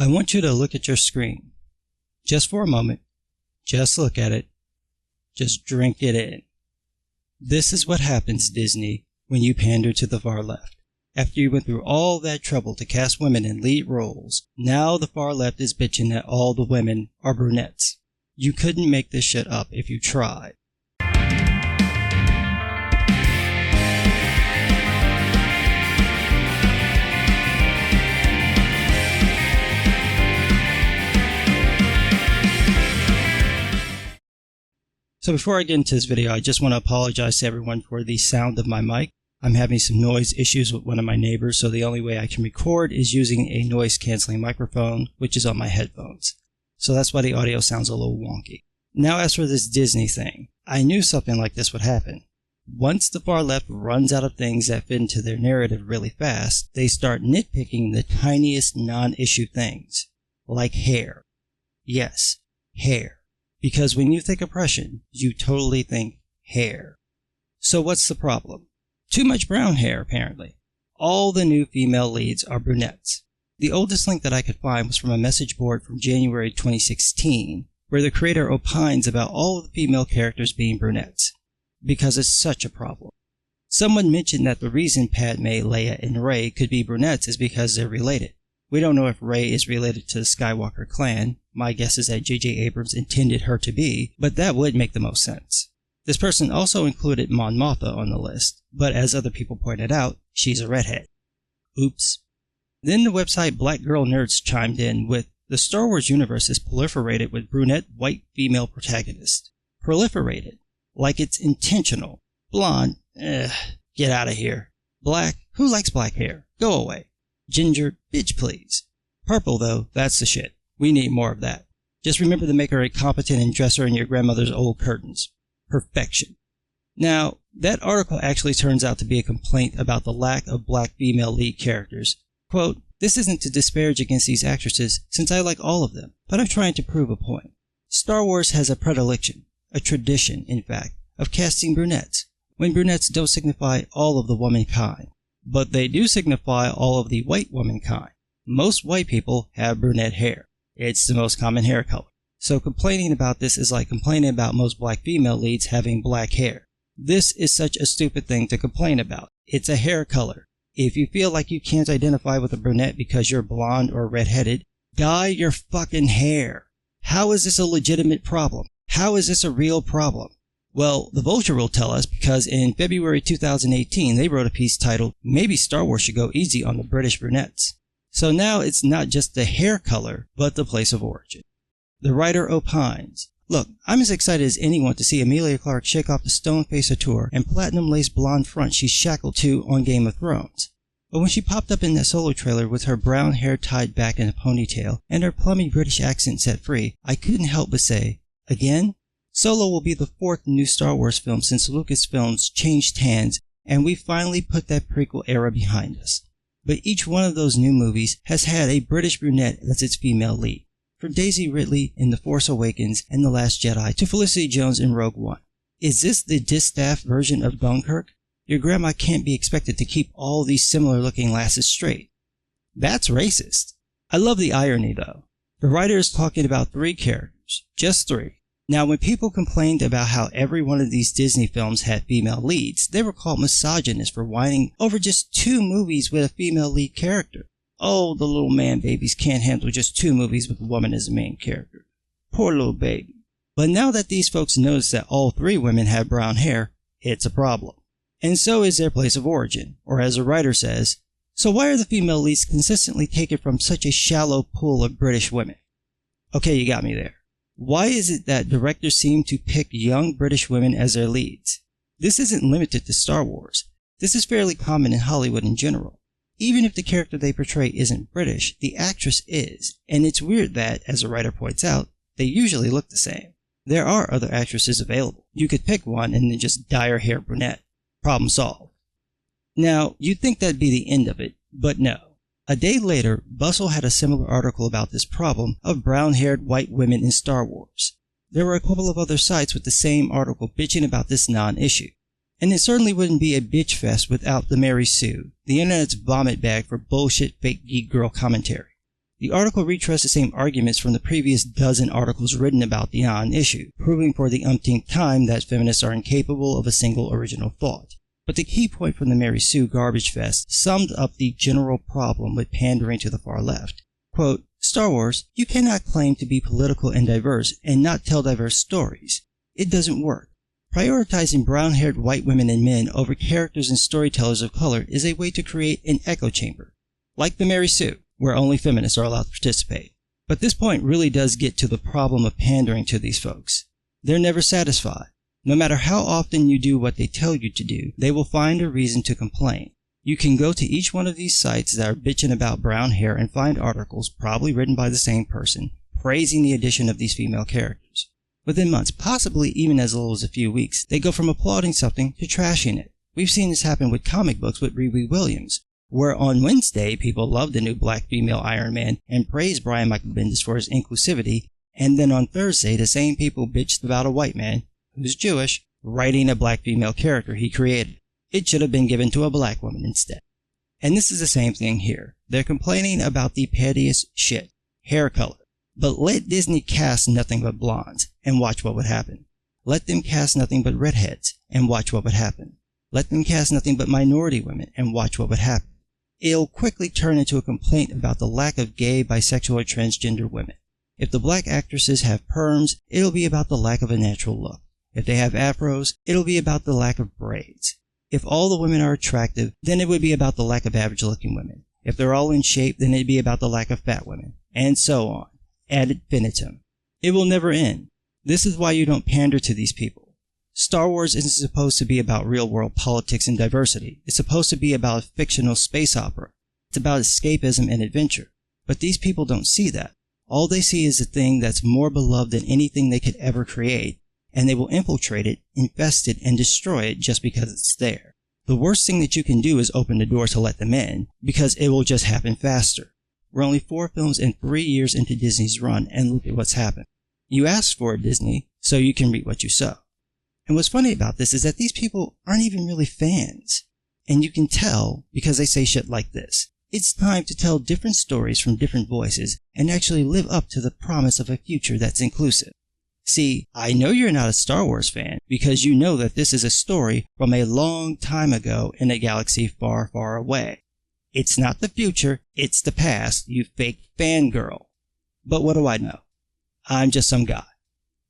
I want you to look at your screen. Just for a moment. Just look at it. Just drink it in. This is what happens, Disney, when you pander to the far left. After you went through all that trouble to cast women in lead roles, now the far left is bitching that all the women are brunettes. You couldn't make this shit up if you tried. So before I get into this video, I just want to apologize to everyone for the sound of my mic. I'm having some noise issues with one of my neighbors, so the only way I can record is using a noise canceling microphone, which is on my headphones. So that's why the audio sounds a little wonky. Now as for this Disney thing, I knew something like this would happen. Once the far left runs out of things that fit into their narrative really fast, they start nitpicking the tiniest non-issue things. Like hair. Yes, hair. Because when you think oppression, you totally think hair. So what's the problem? Too much brown hair, apparently. All the new female leads are brunettes. The oldest link that I could find was from a message board from January 2016, where the creator opines about all of the female characters being brunettes. Because it's such a problem. Someone mentioned that the reason Padme, Leia, and Rey could be brunettes is because they're related. We don't know if Rey is related to the Skywalker clan. My guess is that J.J. Abrams intended her to be, but that would make the most sense. This person also included Mon Mothma on the list, but as other people pointed out, she's a redhead. Oops. Then the website Black Girl Nerds chimed in with, the Star Wars universe is proliferated with brunette white female protagonists. Proliferated. Like it's intentional. Blonde, get out of here. Black, who likes black hair? Go away. Ginger, bitch please. Purple though, that's the shit. We need more of that. Just remember to make her a competent and dress her in your grandmother's old curtains. Perfection. Now, that article actually turns out to be a complaint about the lack of black female lead characters. Quote, this isn't to disparage against these actresses, since I like all of them, but I'm trying to prove a point. Star Wars has a predilection, a tradition, in fact, of casting brunettes, when brunettes don't signify all of the womankind. But they do signify all of the white womankind. Most white people have brunette hair. It's the most common hair color. So complaining about this is like complaining about most black female leads having black hair. This is such a stupid thing to complain about. It's a hair color. If you feel like you can't identify with a brunette because you're blonde or redheaded, dye your fucking hair. How is this a legitimate problem? How is this a real problem? Well, the Vulture will tell us because in February 2018 they wrote a piece titled, Maybe Star Wars Should Go Easy on the British Brunettes. So now it's not just the hair color, but the place of origin. The writer opines, look, I'm as excited as anyone to see Emilia Clarke shake off the stone face couture and platinum lace blonde front she's shackled to on Game of Thrones. But when she popped up in that Solo trailer with her brown hair tied back in a ponytail and her plummy British accent set free, I couldn't help but say, again? Solo will be the fourth new Star Wars film since Lucasfilms changed hands and we finally put that prequel era behind us. But each one of those new movies has had a British brunette as its female lead. From Daisy Ridley in The Force Awakens and The Last Jedi to Felicity Jones in Rogue One. Is this the distaffed version of Dunkirk? Your grandma can't be expected to keep all these similar looking lasses straight. That's racist. I love the irony though. The writer is talking about 3 characters. Just 3. Now, when people complained about how every one of these Disney films had female leads, they were called misogynists for whining over just 2 movies with a female lead character. Oh, the little man babies can't handle just 2 movies with a woman as the main character. Poor little baby. But now that these folks notice that all 3 women have brown hair, it's a problem. And so is their place of origin, or as the writer says, so why are the female leads consistently taken from such a shallow pool of British women? Okay, you got me there. Why is it that directors seem to pick young British women as their leads? This isn't limited to Star Wars. This is fairly common in Hollywood in general. Even if the character they portray isn't British, the actress is, and it's weird that, as the writer points out, they usually look the same. There are other actresses available. You could pick one and then just dye her hair brunette. Problem solved. Now, you'd think that'd be the end of it, but no. A day later, Bustle had a similar article about this problem of brown-haired white women in Star Wars. There were a couple of other sites with the same article bitching about this non-issue. And it certainly wouldn't be a bitch fest without the Mary Sue, the internet's vomit bag for bullshit fake geek girl commentary. The article retreads the same arguments from the previous dozen articles written about the non-issue, proving for the umpteenth time that feminists are incapable of a single original thought. But the key point from the Mary Sue garbage fest summed up the general problem with pandering to the far left. Quote, Star Wars, you cannot claim to be political and diverse and not tell diverse stories. It doesn't work. Prioritizing brown-haired white women and men over characters and storytellers of color is a way to create an echo chamber, like the Mary Sue, where only feminists are allowed to participate. But this point really does get to the problem of pandering to these folks. They're never satisfied. No matter how often you do what they tell you to do, they will find a reason to complain. You can go to each one of these sites that are bitching about brown hair and find articles, probably written by the same person, praising the addition of these female characters. Within months, possibly even as little as a few weeks, they go from applauding something to trashing it. We've seen this happen with comic books with Riri Williams, where on Wednesday people loved the new black female Iron Man and praised Brian Michael Bendis for his inclusivity, and then on Thursday the same people bitched about a white man, who's Jewish, writing a black female character he created. It should have been given to a black woman instead. And this is the same thing here. They're complaining about the pettiest shit, hair color. But let Disney cast nothing but blondes, and watch what would happen. Let them cast nothing but redheads, and watch what would happen. Let them cast nothing but minority women, and watch what would happen. It'll quickly turn into a complaint about the lack of gay, bisexual, or transgender women. If the black actresses have perms, it'll be about the lack of a natural look. If they have afros, it'll be about the lack of braids. If all the women are attractive, then it would be about the lack of average-looking women. If they're all in shape, then it'd be about the lack of fat women. And so on. Ad infinitum. It will never end. This is why you don't pander to these people. Star Wars isn't supposed to be about real-world politics and diversity. It's supposed to be about a fictional space opera. It's about escapism and adventure. But these people don't see that. All they see is a thing that's more beloved than anything they could ever create, and they will infiltrate it, infest it, and destroy it just because it's there. The worst thing that you can do is open the door to let them in, because it will just happen faster. We're only 4 films and 3 years into Disney's run, and look at what's happened. You asked for it, Disney, so you can reap what you sow. And what's funny about this is that these people aren't even really fans. And you can tell because they say shit like this. It's time to tell different stories from different voices and actually live up to the promise of a future that's inclusive. See, I know you're not a Star Wars fan because you know that this is a story from a long time ago in a galaxy far, far away. It's not the future, it's the past, you fake fangirl. But what do I know? I'm just some guy.